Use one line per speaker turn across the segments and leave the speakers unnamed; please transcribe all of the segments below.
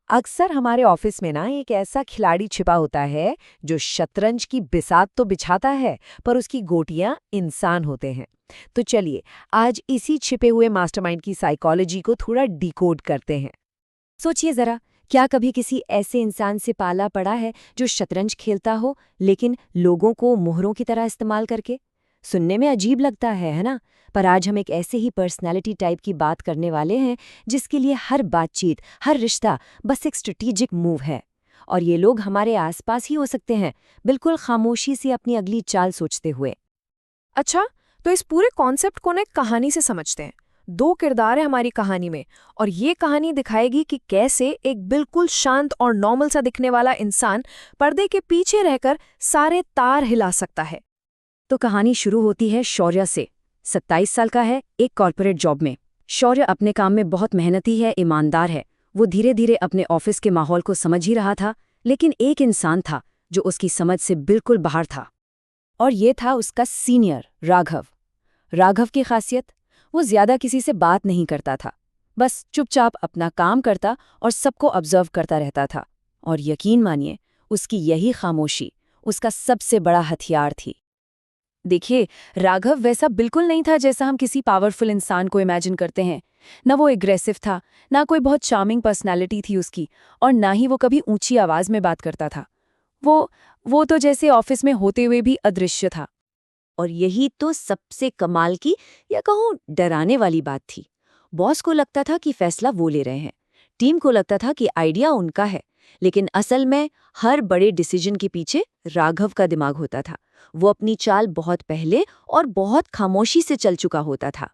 अक्सर हमारे ऑफिस में ना एक ऐसा खिलाड़ी छिपा होता है जो शतरंज की बिसात तो बिछाता है, पर उसकी गोटियां इंसान होते हैं। तो चलिए, आज इसी छिपे हुए मास्टरमाइंड की साइकोलॉजी को थोड़ा डिकोड करते हैं।
सोचिए जरा, क्या कभी किसी ऐसे इंसान से पाला पड़ा है जो शतरंज खेलता हो लेकिन लोगों को मोहरों की तरह इस्तेमाल करके? सुनने में अजीब लगता है ना? पर आज हम एक ऐसे ही पर्सनैलिटी टाइप की बात करने वाले हैं जिसके लिए हर बातचीत, हर रिश्ता बस एक स्ट्रेटेजिक मूव है। और ये लोग हमारे आसपास ही हो सकते हैं, बिल्कुल खामोशी से अपनी अगली चाल सोचते हुए।
अच्छा, तो इस पूरे कॉन्सेप्ट को ना एक कहानी से समझते हैं। दो किरदार है हमारी कहानी में, और ये कहानी दिखाएगी कि कैसे एक बिल्कुल शांत और नॉर्मल सा दिखने वाला इंसान पर्दे के पीछे रहकर सारे तार हिला सकता है।
तो कहानी शुरू होती है शौर्य से। 27 साल का है, एक कॉर्पोरेट जॉब में। शौर्य अपने काम में बहुत मेहनती है, ईमानदार है। वो धीरे धीरे अपने ऑफिस के माहौल को समझ ही रहा था, लेकिन एक इंसान था जो उसकी समझ से बिल्कुल बाहर था। और ये था उसका सीनियर राघव। राघव की खासियत, वो ज्यादा किसी से बात नहीं करता था, बस चुपचाप अपना काम करता और सबको ऑब्जर्व करता रहता था। और यकीन मानिए, उसकी यही खामोशी उसका सबसे बड़ा हथियार थी। देखिए, राघव वैसा बिल्कुल नहीं था जैसा हम किसी पावरफुल इंसान को इमेजिन करते हैं। ना वो एग्रेसिव था, ना कोई बहुत चार्मिंग पर्सनैलिटी थी उसकी, और ना ही वो कभी ऊंची आवाज में बात करता था। वो तो जैसे ऑफिस में होते हुए भी अदृश्य था। और यही तो सबसे कमाल की, या कहूँ डराने वाली बात थी। बॉस को लगता था कि फैसला वो ले रहे हैं, टीम को लगता था कि आइडिया उनका है, लेकिन असल में हर बड़े डिसीजन के पीछे राघव का दिमाग होता था। वो अपनी चाल बहुत पहले और बहुत खामोशी से चल चुका होता था।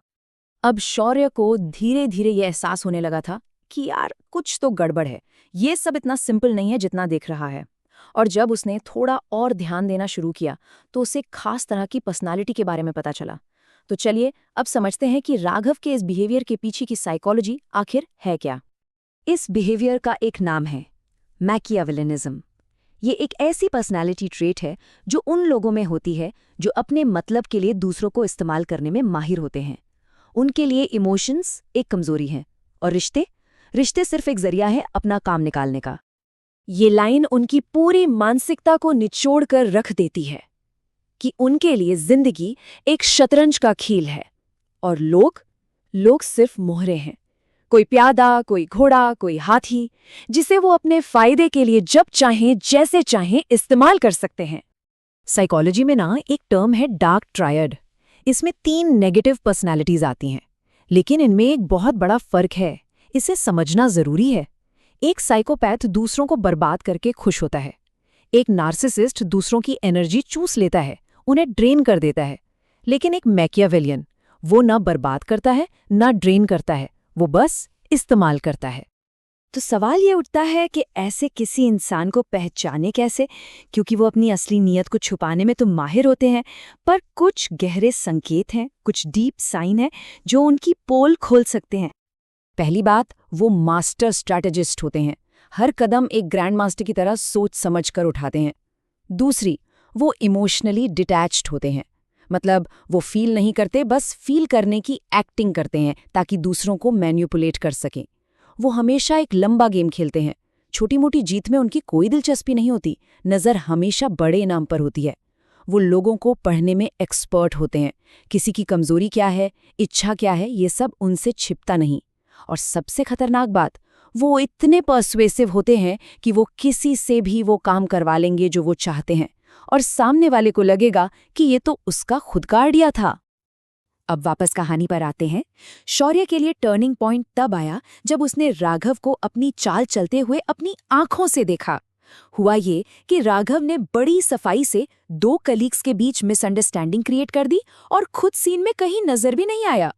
अब शौर्य को धीरे धीरे ये एहसास होने लगा था कि यार, कुछ तो गड़बड़ है। ये सब इतना सिंपल नहीं है जितना दिख रहा है। और जब उसने थोड़ा और ध्यान देना शुरू किया, तो उसे खास तरह की पर्सनालिटी के बारे में पता चला। तो चलिए, अब समझते हैं कि राघव के इस बिहेवियर के पीछे की साइकोलॉजी आखिर है क्या। इस बिहेवियर का एक नाम है मैकियावेलिनिज्म। ये एक ऐसी पर्सनालिटी ट्रेट है जो उन लोगों में होती है जो अपने मतलब के लिए दूसरों को इस्तेमाल करने में माहिर होते हैं। उनके लिए इमोशंस एक कमजोरी है, और रिश्ते रिश्ते सिर्फ एक जरिया है अपना काम निकालने का। ये लाइन उनकी पूरी मानसिकता को निचोड़ कर रख देती है कि उनके लिए जिंदगी एक शतरंज का खेल है, और लोग सिर्फ मोहरे हैं। कोई प्यादा, कोई घोड़ा, कोई हाथी, जिसे वो अपने फायदे के लिए जब चाहें जैसे चाहें इस्तेमाल कर सकते हैं। साइकोलॉजी में ना एक टर्म है डार्क ट्रायड। इसमें 3 नेगेटिव पर्सनालिटीज आती हैं, लेकिन इनमें एक बहुत बड़ा फर्क है। इसे समझना जरूरी है। एक साइकोपैथ दूसरों को बर्बाद करके खुश होता है। एक नार्सिसिस्ट दूसरों की एनर्जी चूस लेता है, उन्हें ड्रेन कर देता है। लेकिन एक मैकियावेलियन, वो ना बर्बाद करता है, ना ड्रेन करता है, वो बस इस्तेमाल करता है। तो सवाल ये उठता है कि ऐसे किसी इंसान को पहचाने कैसे, क्योंकि वो अपनी असली नीयत को छुपाने में तो माहिर होते हैं, पर कुछ गहरे संकेत हैं, कुछ डीप साइन है जो उनकी पोल खोल सकते हैं। पहली बात, वो मास्टर स्ट्रैटेजिस्ट होते हैं। हर कदम एक ग्रैंड मास्टर की तरह सोच समझ कर उठाते हैं। दूसरी, वो इमोशनली डिटैच्ड होते हैं। मतलब वो फील नहीं करते, बस फील करने की एक्टिंग करते हैं ताकि दूसरों को मैनिपुलेट कर सकें। वो हमेशा एक लंबा गेम खेलते हैं। छोटी मोटी जीत में उनकी कोई दिलचस्पी नहीं होती, नज़र हमेशा बड़े इनाम पर होती है। वो लोगों को पढ़ने में एक्सपर्ट होते हैं। किसी की कमजोरी क्या है, इच्छा क्या है, ये सब उनसे छिपता नहीं। और सबसे खतरनाक बात, वो इतने पर्सुएसिव होते हैं कि वो किसी से भी वो काम करवा लेंगे जो वो चाहते हैं, और सामने वाले को लगेगा कि ये तो उसका खुद का आइडिया था। अब वापस कहानी पर आते हैं। शौर्य के लिए टर्निंग पॉइंट तब आया जब उसने राघव को अपनी चाल चलते हुए अपनी आंखों से देखा। हुआ ये कि राघव ने बड़ी सफाई से 2 कलीग्स के बीच मिसअंडरस्टैंडिंग क्रिएट कर दी और खुद सीन में कहीं नजर भी नहीं आया।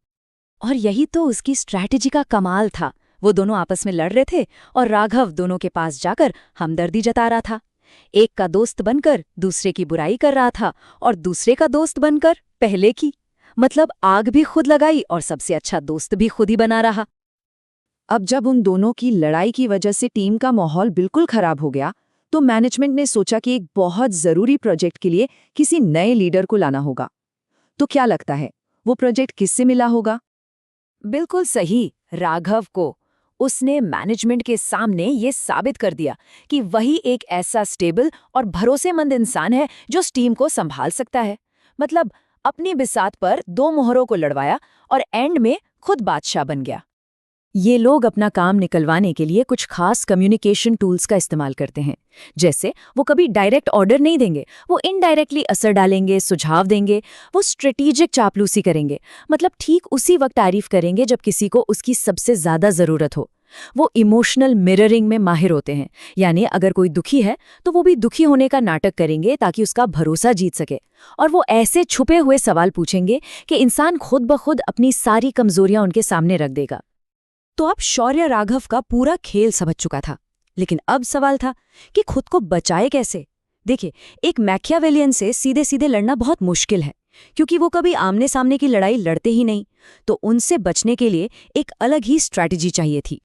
और यही तो उसकी स्ट्रैटेजी का कमाल था। वो दोनों आपस में लड़ रहे थे और राघव दोनों के पास जाकर हमदर्दी जता रहा था। एक का दोस्त बनकर दूसरे की बुराई कर रहा था, और दूसरे का दोस्त बनकर पहले की। मतलब आग भी खुद लगाई और सबसे अच्छा दोस्त भी खुद ही बना रहा। अब जब उन दोनों की लड़ाई की वजह से टीम का माहौल बिल्कुल खराब हो गया, तो मैनेजमेंट ने सोचा कि एक बहुत जरूरी प्रोजेक्ट के लिए किसी नए लीडर को लाना होगा। तो क्या लगता है, वो प्रोजेक्ट किससे मिला होगा? बिल्कुल सही, राघव को। उसने मैनेजमेंट के सामने ये साबित कर दिया कि वही एक ऐसा स्टेबल और भरोसेमंद इंसान है जो इस टीम को संभाल सकता है। मतलब अपनी बिसात पर 2 मोहरों को लड़वाया और एंड में खुद बादशाह बन गया। ये लोग अपना काम निकलवाने के लिए कुछ खास कम्युनिकेशन टूल्स का इस्तेमाल करते हैं। जैसे वो कभी डायरेक्ट ऑर्डर नहीं देंगे, वो इनडायरेक्टली असर डालेंगे, सुझाव देंगे, वो स्ट्रेटेजिक चापलूसी करेंगे। मतलब ठीक उसी वक्त तारीफ करेंगे जब किसी को उसकी सबसे ज्यादा जरूरत हो। वो इमोशनल मिररिंग में माहिर होते हैं, यानी अगर कोई दुखी है तो वो भी दुखी होने का नाटक करेंगे ताकि उसका भरोसा जीत सके। और वो ऐसे छुपे हुए सवाल पूछेंगे कि इंसान खुद ब खुद अपनी सारी कमजोरियां उनके सामने रख देगा। तो अब शौर्य राघव का पूरा खेल समझ चुका था, लेकिन अब सवाल था कि खुद को बचाए कैसे। देखिए, एक मैकियावेलियन से सीधे सीधे लड़ना बहुत मुश्किल है, क्योंकि वो कभी आमने सामने की लड़ाई लड़ते ही नहीं। तो उनसे बचने के लिए एक अलग ही स्ट्रैटेजी चाहिए थी।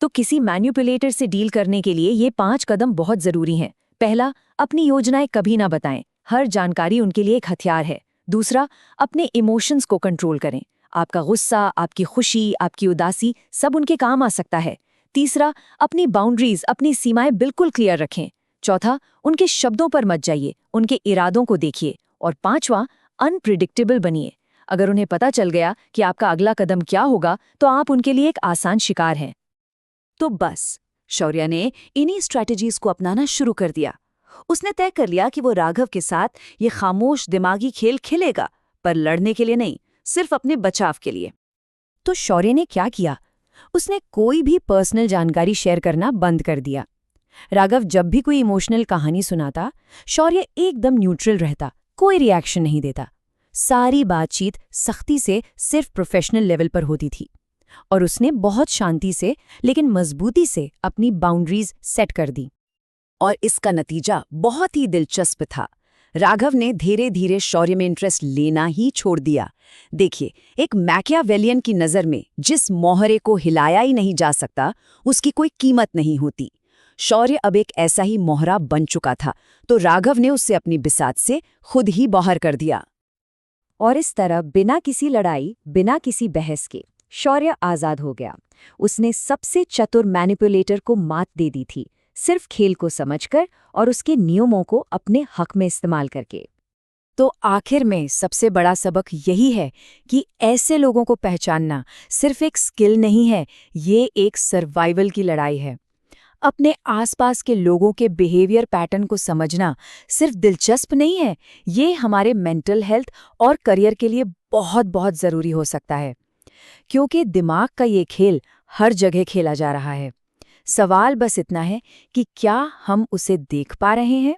तो किसी मैनिपुलेटर से डील करने के लिए ये 5 कदम बहुत जरूरी हैं। पहला, अपनी योजनाएं कभी ना बताएं, हर जानकारी उनके लिए एक हथियार है। दूसरा, अपने इमोशंस को कंट्रोल करें। आपका गुस्सा, आपकी खुशी, आपकी उदासी सब उनके काम आ सकता है। तीसरा, अपनी बाउंड्रीज, अपनी सीमाएं बिल्कुल क्लियर रखें। चौथा, उनके शब्दों पर मत जाइए, उनके इरादों को देखिए। और 5वां, अनप्रिडिक्टेबल बनिए। अगर उन्हें पता चल गया कि आपका अगला कदम क्या होगा, तो आप उनके लिए एक आसान शिकार हैं। तो बस शौर्य ने इन्हीं स्ट्रैटेजीज को अपनाना शुरू कर दिया। उसने तय कर लिया कि वो राघव के साथ ये खामोश दिमागी खेल खेलेगा, पर लड़ने के लिए नहीं, सिर्फ अपने बचाव के लिए। तो शौर्य ने क्या किया? उसने कोई भी पर्सनल जानकारी शेयर करना बंद कर दिया। राघव जब भी कोई इमोशनल कहानी सुनाता, शौर्य एकदम न्यूट्रल रहता, कोई रिएक्शन नहीं देता। सारी बातचीत सख्ती से सिर्फ प्रोफेशनल लेवल पर होती थी, और उसने बहुत शांति से लेकिन मजबूती से अपनी बाउंड्रीज सेट कर दी। और इसका नतीजा बहुत ही दिलचस्प था। राघव ने धीरे धीरे शौर्य में इंटरेस्ट लेना ही छोड़ दिया। देखिए, एक मैकियावेलियन की नज़र में जिस मोहरे को हिलाया ही नहीं जा सकता, उसकी कोई कीमत नहीं होती। शौर्य अब एक ऐसा ही मोहरा बन चुका था, तो राघव ने उससे अपनी बिसात से खुद ही बाहर कर दिया। और इस तरह बिना किसी लड़ाई, बिना किसी बहस के शौर्य आज़ाद हो गया। उसने सबसे चतुर मैनिपुलेटर को मात दे दी थी, सिर्फ खेल को समझकर और उसके नियमों को अपने हक में इस्तेमाल करके। तो आखिर में सबसे बड़ा सबक यही है कि ऐसे लोगों को पहचानना सिर्फ एक स्किल नहीं है, ये एक सर्वाइवल की लड़ाई है। अपने आसपास के लोगों के बिहेवियर पैटर्न को समझना सिर्फ दिलचस्प नहीं है, ये हमारे मेंटल हेल्थ और करियर के लिए बहुत बहुत ज़रूरी हो सकता है। क्योंकि दिमाग का ये खेल हर जगह खेला जा रहा है। सवाल बस इतना है कि क्या हम उसे देख पा रहे हैं?